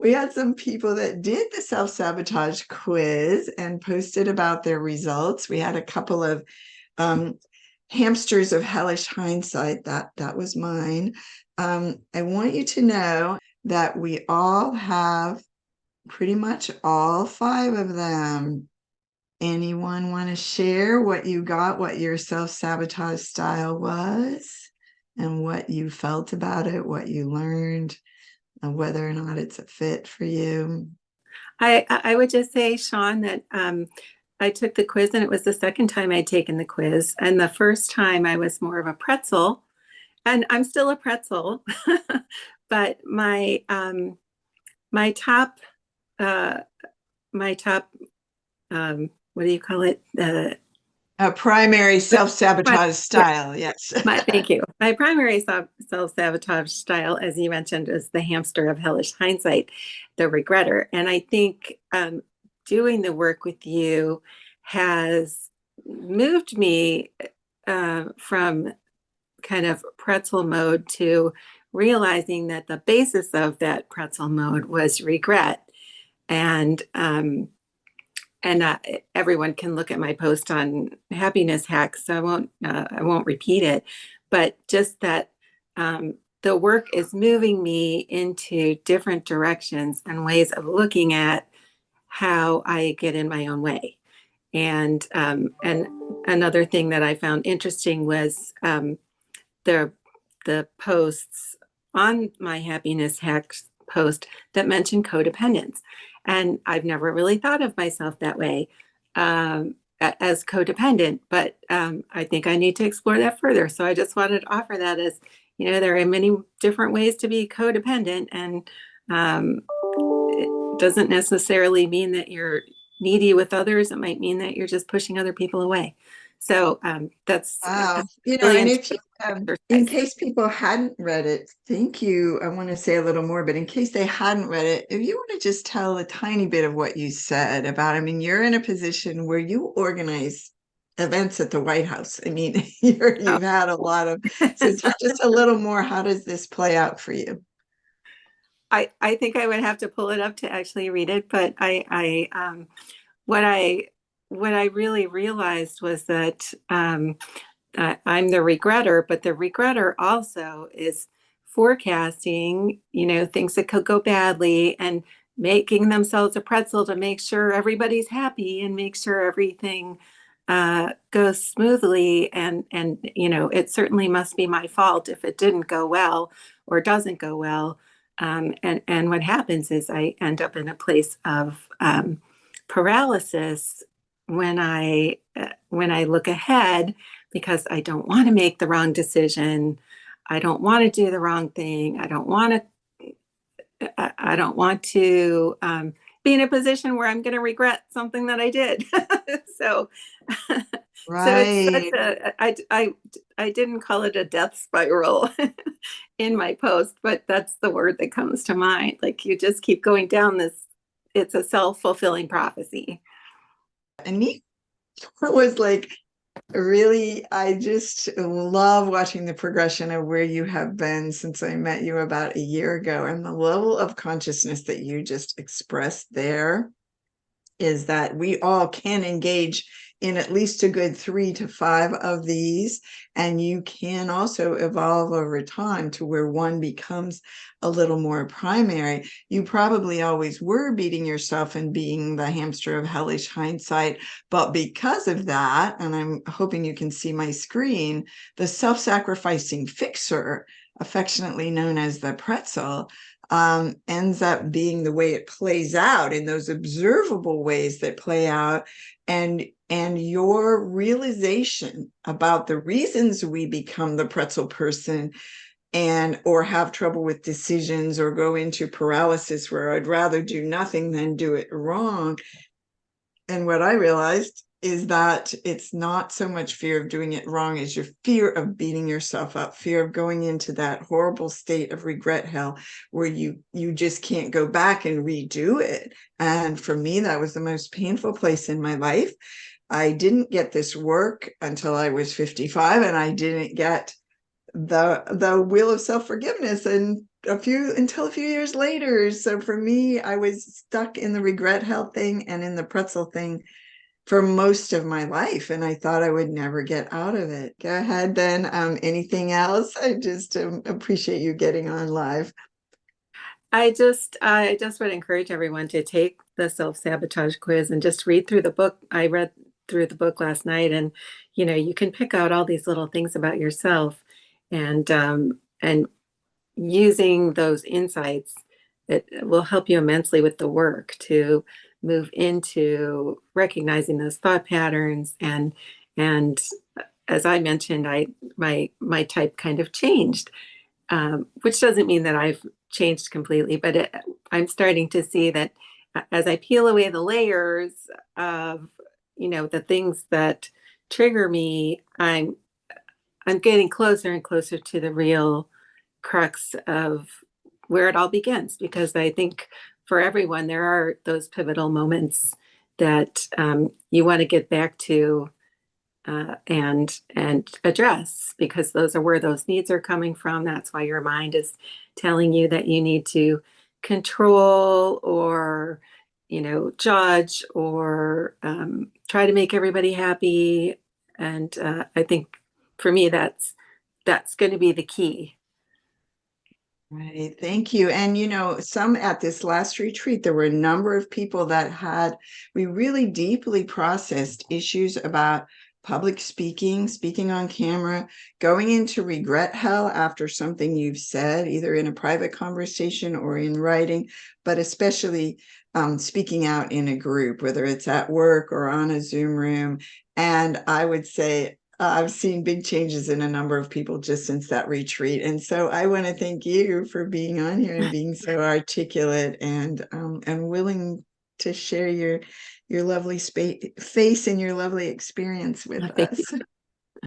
we had some people that did the self-sabotage quiz and posted about their results. We had a couple of hamsters of hellish hindsight. That was mine. I want you to know that we all have pretty much all 5 of them. Anyone want to share what you got, what your self-sabotage style was, and what you felt about it, what you learned, and whether or not it's a fit for you? I would just say, Shawn, that I took the quiz and it was the second time I'd taken the quiz. And the first time I was more of a pretzel, and I'm still a pretzel, but my top uh, my top what do you call it? A primary self-sabotage style, yes. Thank you. My primary self-sabotage style, as you mentioned, is the hamster of hellish hindsight, the regretter. And I think doing the work with you has moved me from kind of pretzel mode to realizing that the basis of that pretzel mode was regret. And everyone can look at my post on happiness hacks, so I won't repeat it, but just that the work is moving me into different directions and ways of looking at how I get in my own way. And another thing that I found interesting was the posts on my happiness hacks post that mentioned codependence. And I've never really thought of myself that way as codependent, but I think I need to explore that further. So I just wanted to offer that as, there are many different ways to be codependent, and it doesn't necessarily mean that you're needy with others. It might mean that you're just pushing other people away. So that's Wow. really And if you, in exercise. case people hadn't read it, thank you. I want to say a little more, but in case they hadn't read it, if you want to just tell a tiny bit of what you said about, you're in a position where you organize events at the White House. You've had a lot of, so tell just a little more, how does this play out for you? I think I would have to pull it up to actually read it, but what I really realized was that I'm the regretter, but the regretter also is forecasting, things that could go badly and making themselves a pretzel to make sure everybody's happy and make sure everything goes smoothly. And it certainly must be my fault if it didn't go well or doesn't go well. And what happens is I end up in a place of paralysis when I look ahead, because I don't want to make the wrong decision. I don't want to do the wrong thing. I don't want to be in a position where I'm going to regret something that I did. so, so it's such Right. I didn't call it a death spiral in my post, but that's the word that comes to mind. Like, you just keep going down this, it's a self-fulfilling prophecy. And me, it was like, really, I just love watching the progression of where you have been since I met you about a year ago. And the level of consciousness that you just expressed there is that we all can engage in at least a good 3 to 5 of these. And you can also evolve over time to where one becomes a little more primary. You probably always were beating yourself and being the hamster of hellish hindsight. But because of that, and I'm hoping you can see my screen, the self-sacrificing fixer, affectionately known as the pretzel, ends up being the way it plays out in those observable ways that play out. And your realization about the reasons we become the pretzel person and or have trouble with decisions or go into paralysis where I'd rather do nothing than do it wrong. And what I realized is that it's not so much fear of doing it wrong as your fear of beating yourself up, fear of going into that horrible state of regret hell where you just can't go back and redo it. And for me, that was the most painful place in my life. I didn't get this work until I was 55, and I didn't get the wheel of self-forgiveness and until a few years later. So for me, I was stuck in the regret hell thing and in the pretzel thing for most of my life, and I thought I would never get out of it. Go ahead then. Anything else? I just appreciate you getting on live. I just would encourage everyone to take the self-sabotage quiz and just read through the book. I read through the book last night, and you can pick out all these little things about yourself, and using those insights, it will help you immensely with the work to move into recognizing those thought patterns. And as I mentioned, my type kind of changed, which doesn't mean that I've changed completely, but I'm starting to see that as I peel away the layers of, the things that trigger me, I'm getting closer and closer to the real crux of where it all begins. Because I think for everyone, there are those pivotal moments that you want to get back to, and address, because those are where those needs are coming from. That's why your mind is telling you that you need to control, or judge, or try to make everybody happy. And I think for me, that's going to be the key. Right. Thank you. And some at this last retreat, there were a number of people that we really deeply processed issues about public speaking, speaking on camera, going into regret hell after something you've said, either in a private conversation or in writing, but especially speaking out in a group, whether it's at work or on a Zoom room. And I would say, I've seen big changes in a number of people just since that retreat. And so I want to thank you for being on here and being so articulate and willing to share your lovely face and your lovely experience with Thank us. you.